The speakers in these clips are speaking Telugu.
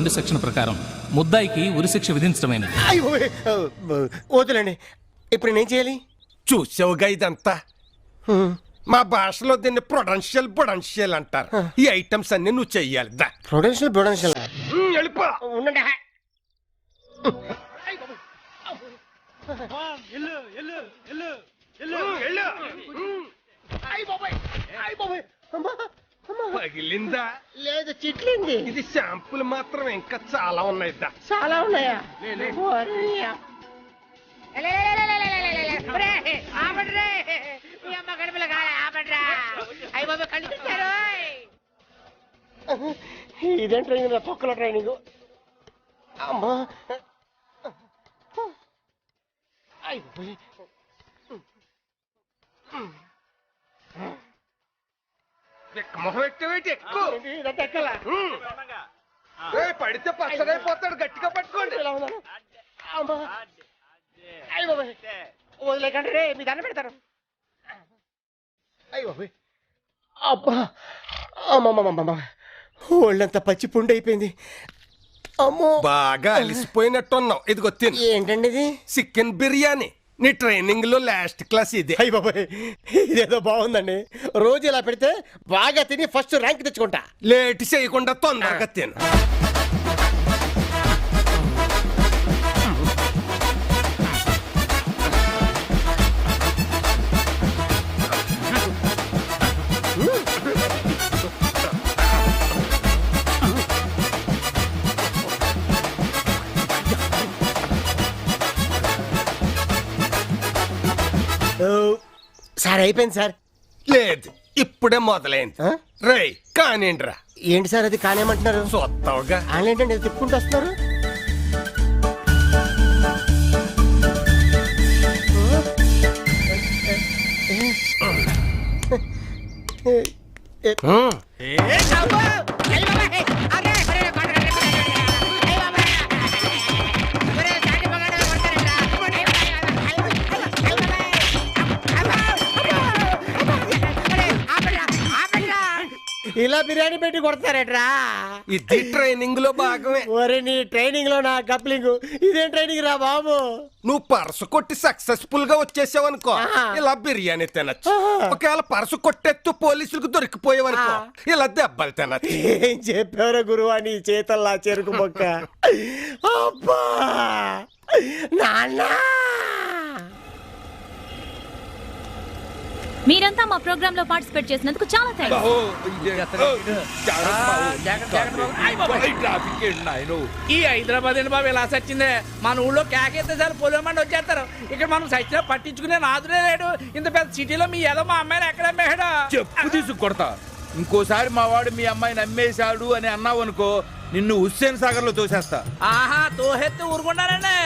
2 సెక్షన్ ప్రకారం ముద్దాయికి ఉరిశిక్ష విధించడమైనది. వద్దులండి, ఇప్పుడు నేనేం చేయాలి? చూసావుగా ఇదంతా. మా భాషలో దీన్ని ప్రొడెన్షియల్ అంటారు. ఈ ఐటమ్స్ అన్ని నువ్వు చెయ్యాలి. ప్రొడెన్షియల్ వెళ్ళిపో. ఉండండి. పగిలిందా? లేదు, చిట్లింది. ఇది శాంపుల్ మాత్రం, ఇంకా చాలా ఉన్నాయి. చాలా ఉన్నాయా? ఇదేం ట్రైనింగ్? తొక్కల ట్రైనింగ్. అమ్మా మొహం ఎక్కువ పడితే పచ్చడైపోతాడు. గట్టిగా పట్టుకోండి. వదిలేకండి రే, మీ దండ పెడతారు. అయ్యో అబ్బా, అమ్మమ్మ ఒళ్ళంతా పచ్చి పుండు అయిపోయింది. అమ్మో, బాగా అలిసిపోయినట్టున్నావు. ఇదిగో తిను. ఏంటండి ఇది? చికెన్ బిర్యానీ. నీ ట్రైనింగ్ లో లాస్ట్ క్లాస్ ఇది. అయ్య బాబాయ్, ఇదేదో బాగుందండి. రోజు ఇలా పెడితే బాగా తిని ఫస్ట్ ర్యాంక్ తెచ్చుకుంటా. లేట్ చేయకుండా తొందరగా తిను. సార్ అయిపోయింది సార్. లేదు, ఇప్పుడే మొదలైంది. రై కానిండ్రా. ఏంటి సార్ అది కానేమంటున్నారు? చూస్తావుగా. ఏంటండి తిప్పుకుంటూ వస్తున్నారు? ఇలా బిర్యానీ పెట్టి కొడతారేట్రా? ఇది ట్రైనింగ్ లో భాగమే. ఒరే, నీ ట్రైనింగ్ లో నా కప్లింగ్. ఇదేం ట్రైనింగ్ రా బాబు? నువ్వు పర్సు కొట్టి సక్సెస్ఫుల్ గా వచ్చేసావు అనుకో, ఇలా బిర్యానీ తినచ్చు. ఒకవేళ పర్సు కొట్టెత్తు పోలీసులకు దొరికిపోయావనుకో, ఇలా దెబ్బలు తినచ్చు. ఏం చెప్పారో గురువా నీ చేతల్లా చెరుకు మొక్క. అబ్బా నాన్న, మీరంతా మా ప్రోగ్రామ్ లో పార్టిసిపేట్ చేసినందుకు చాలా థాంక్స్. ఈ హైదరాబాద్ ఏంటి బాబు ఇలా సచ్చిందే? మన ఊళ్ళో కేకేస్తే చాలు పొలమండి వచ్చేస్తారు. ఇక్కడ మనం సచ్చిన పట్టించుకునే నాదుడే లేడు. ఇంత పెద్ద సిటీలో మీ ఏదో మా అమ్మాయిని ఎక్కడ అమ్మేడా? చెప్పు తీసుకొడతా. ఇంకోసారి మా వాడు మీ అమ్మాయిని అమ్మేశాడు అని అన్నావు అనుకో, నిన్ను హుస్సేన్ సాగర్ లో తోసేస్తా. ఆహా, తోహెత్తి ఊరుకుంటారండి.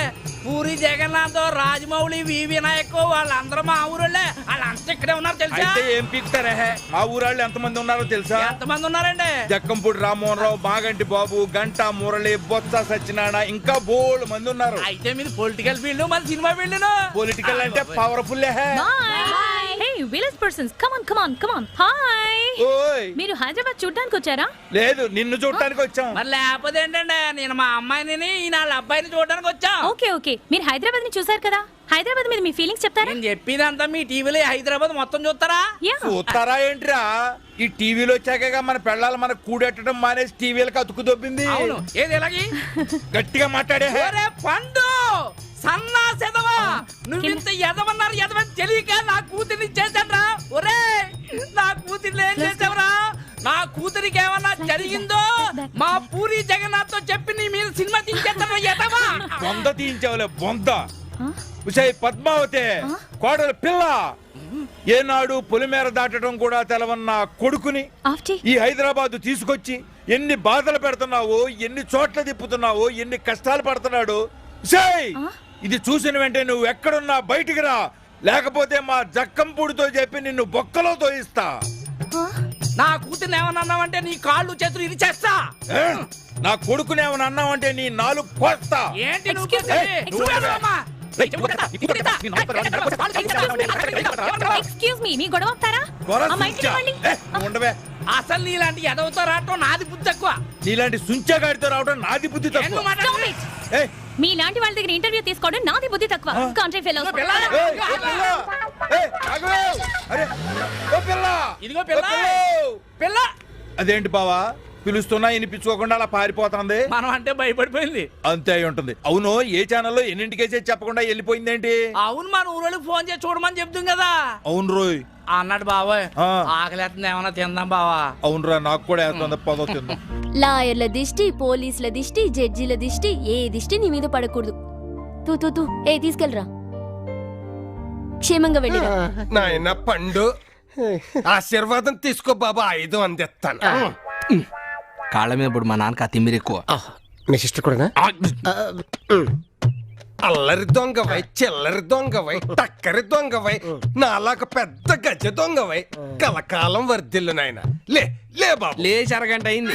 పూరి జగన్నాథ్, రాజమౌళి, వి వినాయక్ వాళ్ళందరూ మా ఊరోళ్ళే. వాళ్ళంతా ఇక్కడే ఉన్నారు తెలుసా? అయితే ఏం పీక్తారే? మా ఊరాళ్ళు ఎంతమంది ఉన్నారో తెలుసా? ఎంతమంది ఉన్నారండి? జక్కంపూడి రామ్మోహన్ రావు, మాగంటి బాబు, గంటా మురళి, బొత్స సత్యనారాయణ, ఇంకా బోల్డ్ మంది ఉన్నారు. అయితే మీరు పొలిటికల్ ఫీల్డ్, మన సినిమా ఫీల్డ్. పొలిటికల్ అంటే powerful. Hey village persons, come on. Hi. ఓయ్, మీరు హైదరాబాద్ చూడడానికి వచ్చారా? లేదు, నిన్ను చూడటానికి వచ్చాం. మరి లేకపోతే ఏంటండి, నేను మా అమ్మాయిని ఈయన వాళ్ళ అబ్బాయిని చూడడానికి వచ్చాం. ఓకే, మీరు హైదరాబాద్ ని చూసారు కదా. హైదరాబాద్ మీద మీ ఫీలింగ్స్ చెప్తారా? నేను చెప్పినంతా మీ టీవీలో హైదరాబాద్ మొత్తం చూస్తారా? చూస్తారా ఏంట్రా? ఈ టీవీలో వచ్చాక మన పెళ్ళాలు మనకు కూడెట్టడం మానేసి టీవీలకు అతుకు దొబ్బింది. అవును, ఏది ఎలాగి? గట్టిగా మాట్లాడే. పండు సన్నా సెదవా, నువ్వింత ఎదవన్నారు ఎదవని తెలియక నా కూతుర్ని చేశాడ్రా. ఒరే, నా కూతుర్ని ఏం చేసావురా? నా కూతురికి ఏమన్నా జరిగిందో మా పూరి జగన్నాథ్ తో చెప్పి నీ మీద సినిమా తీసేస్తాను. ఎదవా బొంద తీయించావులే, బొంద. ఉషయ్ పద్మావతి, కోడలు పిల్ల, ఏనాడు పొలిమేర దాటడం కూడా తెలవన్న కొడుకుని ఈ హైదరాబాద్ తీసుకొచ్చి ఎన్ని బాధలు పెడుతున్నావో, ఎన్ని చోట్ల తిప్పుతున్నావో, ఎన్ని కష్టాలు పడుతున్నాడు. ఇది చూసిన వెంటనే నువ్వు ఎక్కడున్నా బయటికి రా, లేకపోతే మా జక్కంపూడితో చెప్పి నిన్ను బొక్కలో తోయిస్తా. నా కూతుర్ని ఏమన్నా అన్నావంటే నీ కాళ్ళు చేతులు ఇరిచేస్తా. నా కొడుకుని ఏమన్నా అన్నావంటే నీ నాలుగు కోస్తా. ఏంటి ఎక్స్క్యూజ్ మీ గొడవ ఆపుతారా? ఉండవే, అసలు నీలాంటి ఎదవతో రావటం నాది బుద్ధి తక్కువ. నీలాంటి సుంచగాడితో రావడం నాది బుద్ధి ఏం తక్కువ. నువ్వు మాట్లాడుతున్నావు? ఏయ్, మీలాంటి వాళ్ళ దగ్గర ఇంటర్వ్యూ తీసుకోవడం నాది బుద్ధి తక్కువ. Country fellows. పిల్ల, ఏయ్, ఓ పిల్ల! ఏయ్, ఆగు! అరే, ఓ పిల్ల! ఇదిగో ఓ పిల్ల పిల్ల! పిల్ల. అదేంటి బావా పిలుస్తున్నా వినిపించుకోకుండా అలా పారిపోతుంది? మనం అంటే భయపడిపోయింది. అంతే అయి ఉంటుంది. అవును, ఏ ఛానల్లో ఎన్నింటికేసేది చెప్పకుండా వెళ్ళిపోయిందేంటి? అవును, మన ఊరోళ్ళకి ఫోన్ చేసి చూడమని చెప్తుంది కదా. అవును రోయ్. అన్నాడు బాబాయ్. ఆ. ఆకలేస్తుంది, ఏమన్నా తిందాం బావా. అవునురా, నాకు కూడా వేస్తుంది. పదో తిందాం. లాయర్ల దిష్టి, పోలీసుల దిష్టి, జడ్జిల దిష్టి, ఏ దిష్టి నీ మీద పడకూడదు. తూ ఏ తీసుకెళ్ళరా, క్షేమంగా వెళ్ళిరా. నాయన పండు ఆశీర్వాదం తీసుకో బాబా, 5 అందిస్తాను. కాళ్ళ మీద ఇప్పుడు మా నాన్నకి ఆ తిమ్మిరి ఎక్కువ. మీ సిస్టర్ కూడానా? అల్లరి దొంగవై, చిల్లరి దొంగవై, టక్కరి దొంగవై, నాలాగ పెద్ద గజ దొంగవై కలకాలం వర్ధిల్లు నాయన. లే లే బాబు. లేచి అరగంట అయింది.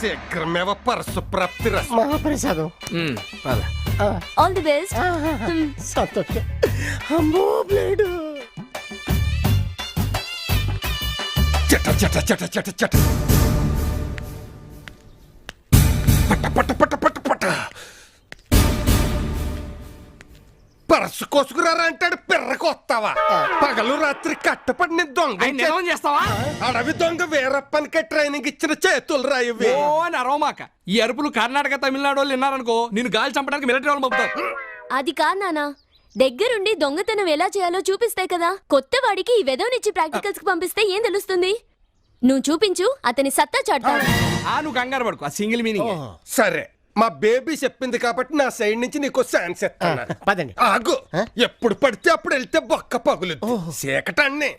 శీఘ్రమేవ పరసు ప్రాప్తి రస్తు. మహాప్రసాదం. పద. All the best. సంతోషం. అమ్మో బ్లేడు. చట చట చట చట చట పట పట పట పట పట. పరసు కోసుకురారా అంటాడు, పిర్రకు వస్తావా? పగలు రాత్రి కట్టపడిన దొంగ ఆయన నిలవం చేస్తావా? అడవి దొంగ వీరప్పనికే ట్రైనింగ్ ఇచ్చిన చేతులు రాయవి. ఓ అని అరవమాక. ఈ అరుపులు కర్ణాటక తమిళనాడు వాళ్ళు విన్నారనుకో, నేను గాలి చంపడానికి మిలిటరీ వాళ్ళు పంపుతారు. అది కాదు నాన్న, దగ్గరుండి దొంగతనం ఎలా చేయాలో చూపిస్తే కదా. కొత్త వాడికి ఈ వెదవనిచ్చి ప్రాక్టికల్స్ కి పంపిస్తే ఏం తెలుస్తుంది? నువ్వు చూపించు, అతని సత్తా చాటుతాడు. నువ్వు కంగారు పడుకో, ఆ సింగిల్ మీనింగ్. సరే, మా బేబీ చెప్పింది కాబట్టి నా సైడ్ నుంచి నీకు ఛాన్స్ ఇస్తాను. పదండి. ఆగు. ఎప్పుడు పడితే అప్పుడు వెళ్తే బొక్క పగులు చీకటాన్ని.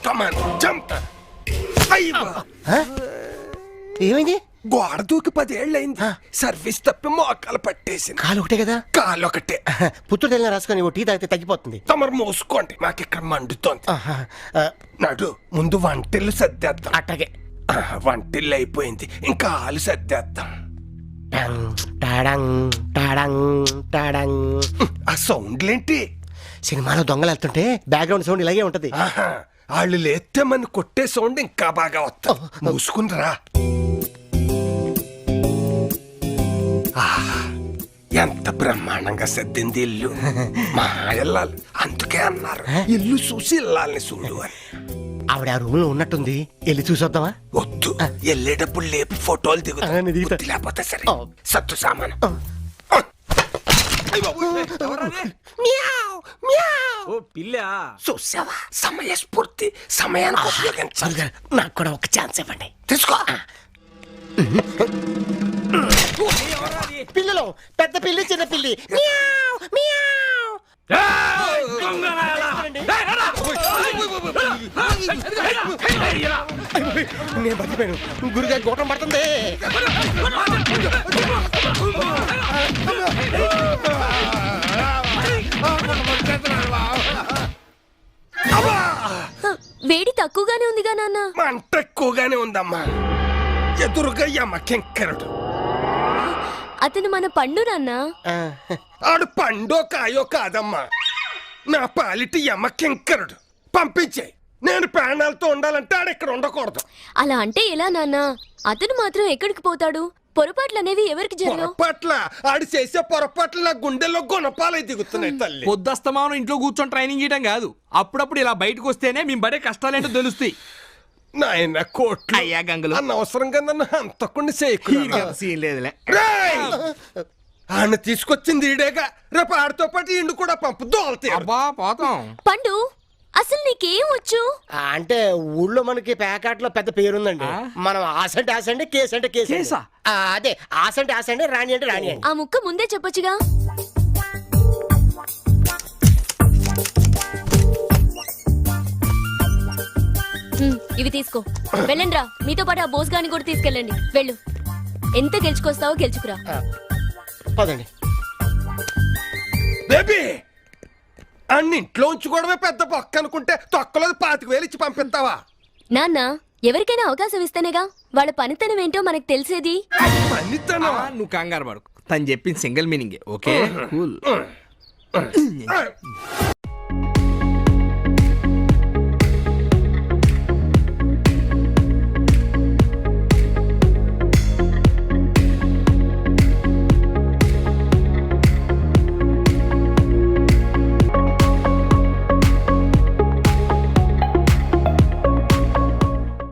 Come on, jump. అయ్యో, ఏమైంది? గోడ దూకి 10 ఏళ్ళైంది. సర్వీస్ తప్పి మోకాలు పట్టేసింది. కాలు ఒకటే కదా? కాలు ఒకటే. పుత్తూరు తెల్లని రాసుకొని ఓ టీ తాగితే తగ్గిపోతుంది. తమరు మోసుకోండి, మాకు ఇక్కడ మండుతోంది. ఆహా. నడు, ముందు వంటిల్లు సర్దేద్దాం. అట్టగే. వంటిల్లు అయిపోయింది, ఇంకా ఆలు సర్దేద్దాం. టంగ్ టాడంగ్ టాడంగ్ టాడంగ్. ఆ సౌండ్లేంటి? సినిమాలో దొంగలు వెళ్తుంటే బ్యాక్గ్రౌండ్ సౌండ్ ఇలాగే ఉంటది. ఆహా, వాళ్ళు లేస్తే మన కొట్టే సౌండ్ ఇంకా బాగా వస్తా. మూసుకుందిరా. ఎంత బ్రహ్మాండంగా సర్దింది ఇల్లు. మా ఇల్లాలు అందుకే అన్నారు, ఇల్లు చూసి ఇల్లాలని చూడు అని. ఆవిడ ఆ రూమ్ లో ఉన్నట్టుంది, వెళ్ళి చూసొద్దామా? వద్దు, వెళ్ళేటప్పుడు లేపి ఫోటోలు దిగుతా. నేను దిగుతా. బుద్ధి లేకపోతే సరే. సత్తు సామాను. ఓ పిల్ల, చూసావా, సమయస్ఫూర్తి, సమయానికి ఉపయోగించాలి. నాకు కూడా ఒక ఛాన్స్ ఇవ్వండి. తీసుకో. పిల్లలు, పెద్ద పిల్లి చిన్న పిల్లి. Meow, meow. నేను బతికిపోయాను. గురుగారి గోటం పడుతుంది. వేడి తక్కువగానే ఉందిగా నాన్న. మంట ఎక్కువగానే ఉందమ్మా. ఎదురుగా యమకెంకరుడు. అతను మన పండు నాన్న. ఆడు పండో కాయో కాదమ్మా, నా పాలిటి యమకెంకరుడు. పంపించే, నేను ప్రాణాలతో ఉండాలంటే ఆడు ఇక్కడ ఉండకూడదు. అలా అంటే ఎలా నాన్న? అతను మాత్రం ఎక్కడికి పోతాడు? పొరపాట్లు అనేవి ఎవరికి జరగవు. పొరపాట్ల ఆడు చేసే పొరపాట్లు నా గుండెల్లో గుణపాలై దిగుతున్నాయి తల్లి. పొద్దుస్తమానం ఇంట్లో కూర్చొని ట్రైనింగ్ చేయడం కాదు, అప్పుడప్పుడు ఇలా బయటకు వస్తేనే మేము పడే కష్టాలేంటో తెలుస్తాయి. నాయన కోట్లు అయ్యా గంగులు, అనవసరంగా నన్ను హంతకుండా చేయకు. సీన్ లేదులే. ఆయన తీసుకొచ్చింది ఈడేగా, రేపు ఆడితో పాటు ఇండు కూడా పంపు దోల్తాయి. అబ్బా పోతాం. పండు, అసలు నీకేం వచ్చు? అంటే ఊళ్ళో మనకి ప్యాకెట్లో పెద్ద పేరుందండి. మనం ఆసంటే ఆసండి, కేసు అంటే కేసు. కేసా? అదే ఆసంటే ఆసండి, రాణి అంటే రాణి అండి. ఆ ముక్క ముందే చెప్పొచ్చుగా. ఇవి తీసుకో, వెళ్ళండి రా. మీతో పాటు ఆ బోస్ గాని కూడా తీసుకెళ్ళండి. వెళ్ళు, ఎంత గెలుచుకొస్తావో గెలుచుకురా. పదండి. బేబీ అన్ని ఇంట్లో ఉంచుకోవడమే పెద్ద బొక్క అనుకుంటే తొక్కలో 25,000 ఇచ్చి పంపిస్తావా? నాన్న ఎవరికైనా అవకాశం ఇస్తేనేగా వాళ్ళ పనితనం ఏంటో మనకు తెలిసేది. పనితనం నువ్వు కంగారు పడుకు, తను చెప్పింది సింగిల్ మీనింగ్. Okay cool.